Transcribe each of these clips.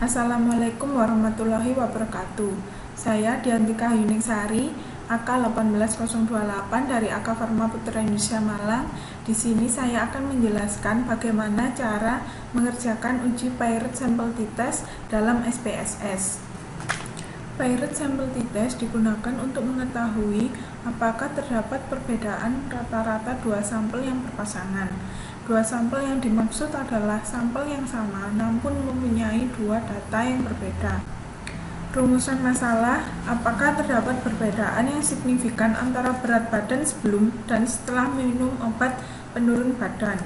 Assalamualaikum warahmatullahi wabarakatuh. Saya Diantika Yuningsari, AK 18028 dari AK Pharma Putra Indonesia Malang. Di sini saya akan menjelaskan bagaimana cara mengerjakan uji Pirate Sample T-Test dalam SPSS. Pirate Sample T-Test digunakan untuk mengetahui apakah terdapat perbedaan rata-rata dua sampel yang berpasangan. Dua sampel yang dimaksud adalah sampel yang sama namun mempunyai dua data yang berbeda. Rumusan masalah, apakah terdapat perbedaan yang signifikan antara berat badan sebelum dan setelah minum obat penurun badan.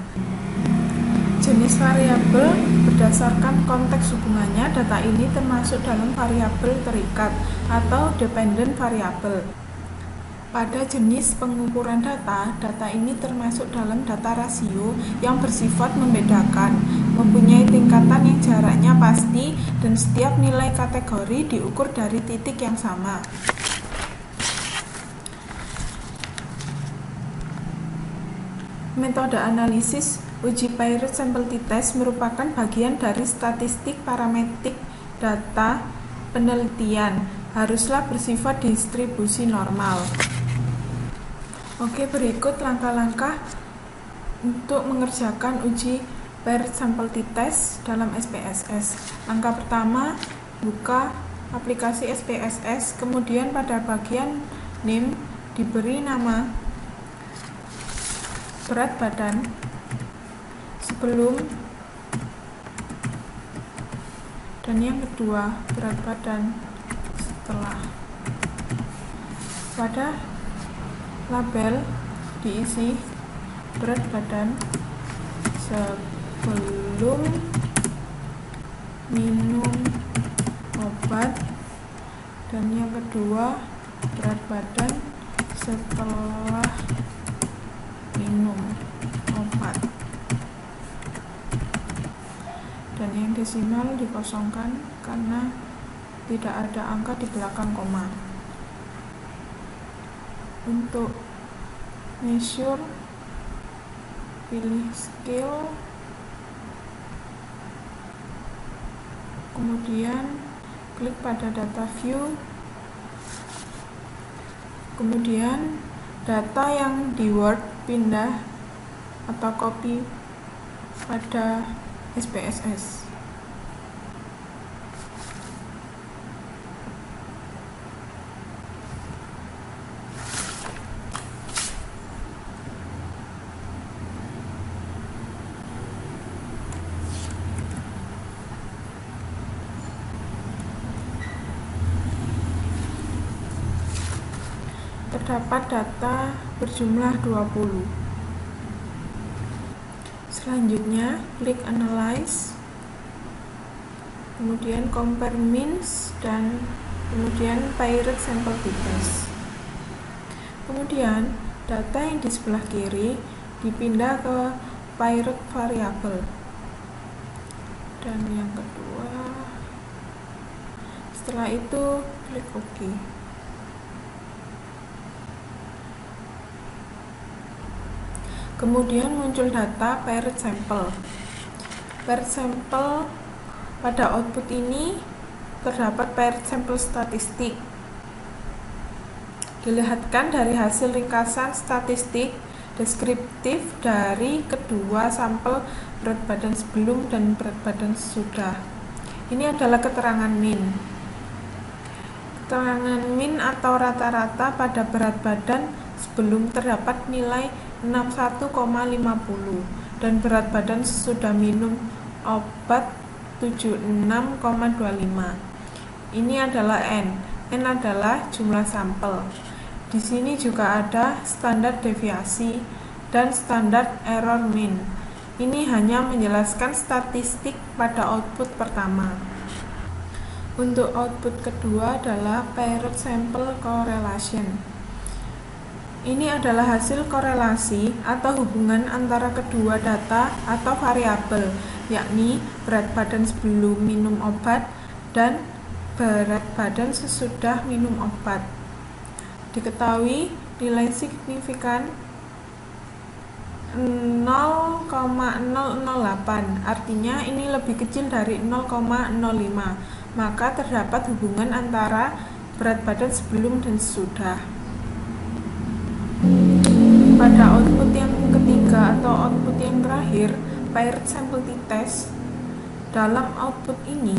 Jenis variabel berdasarkan konteks hubungannya, data ini termasuk dalam variabel terikat atau dependent variable. Pada jenis pengukuran data, data ini termasuk dalam data rasio yang bersifat membedakan, mempunyai tingkatan yang jaraknya pasti, dan setiap nilai kategori diukur dari titik yang sama. Metode analisis uji Pirate Sample T-Test merupakan bagian dari statistik parametrik data penelitian, haruslah bersifat distribusi normal. Oke, berikut langkah-langkah untuk mengerjakan uji Pirate Sample T-Test dalam SPSS. Langkah pertama, buka aplikasi SPSS, kemudian pada bagian name diberi nama berat badan sebelum, dan yang kedua berat badan setelah. Pada label diisi berat badan sebelum minum obat, dan yang kedua berat badan setelah minum obat, dan yang desimal dikosongkan karena tidak ada angka di belakang koma. Untuk measure, pilih scale, kemudian klik pada data view, kemudian data yang di Word pindah atau copy pada SPSS. Terdapat data berjumlah 20. Selanjutnya, klik Analyze, kemudian Compare Means, dan kemudian Pirate Sample T-Test. Kemudian, data yang di sebelah kiri dipindah ke Pirate Variable. Dan yang kedua, setelah itu klik OK. Kemudian muncul data Pirate Sample. Pirate Sample, pada output ini terdapat Pirate Sample statistik. Dilihatkan dari hasil ringkasan statistik deskriptif dari kedua sampel berat badan sebelum dan berat badan sesudah. Ini adalah keterangan mean. Keterangan mean atau rata-rata pada berat badan sebelum terdapat nilai 61,50 dan berat badan sesudah minum obat 76,25. Ini adalah N. N adalah jumlah sampel. Di sini juga ada standar deviasi dan standar error mean. Ini hanya menjelaskan statistik pada output pertama. Untuk output kedua adalah Pirate Sample Correlation. Ini adalah hasil korelasi atau hubungan antara kedua data atau variabel, yakni berat badan sebelum minum obat dan berat badan sesudah minum obat. Diketahui nilai signifikan 0,008, artinya ini lebih kecil dari 0,05, maka terdapat hubungan antara berat badan sebelum dan sesudah. Pada output yang ketiga atau output yang terakhir, paired sample t-test, dalam output ini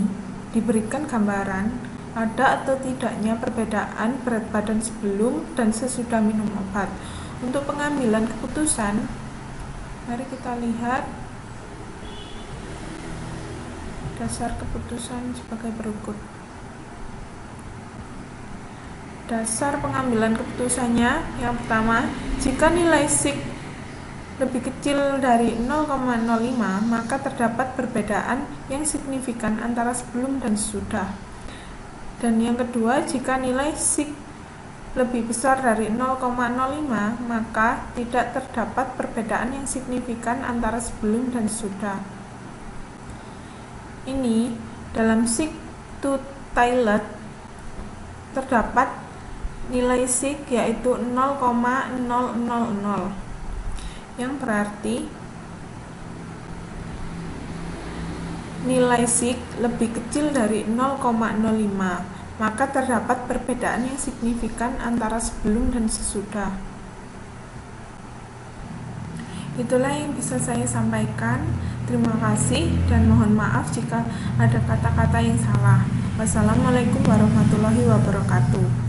diberikan gambaran ada atau tidaknya perbedaan berat badan sebelum dan sesudah minum obat. Untuk pengambilan keputusan, mari kita lihat dasar keputusan sebagai berikut. Dasar pengambilan keputusannya, yang pertama, jika nilai sig lebih kecil dari 0,05, maka terdapat perbedaan yang signifikan antara sebelum dan sesudah. Dan yang kedua, jika nilai sig lebih besar dari 0,05, maka tidak terdapat perbedaan yang signifikan antara sebelum dan sesudah. Ini dalam sig to Taylor terdapat nilai sig yaitu 0,000, yang berarti nilai sig lebih kecil dari 0,05, maka terdapat perbedaan yang signifikan antara sebelum dan sesudah. Itulah yang bisa saya sampaikan. Terima kasih dan mohon maaf jika ada kata-kata yang salah. Wassalamualaikum warahmatullahi wabarakatuh.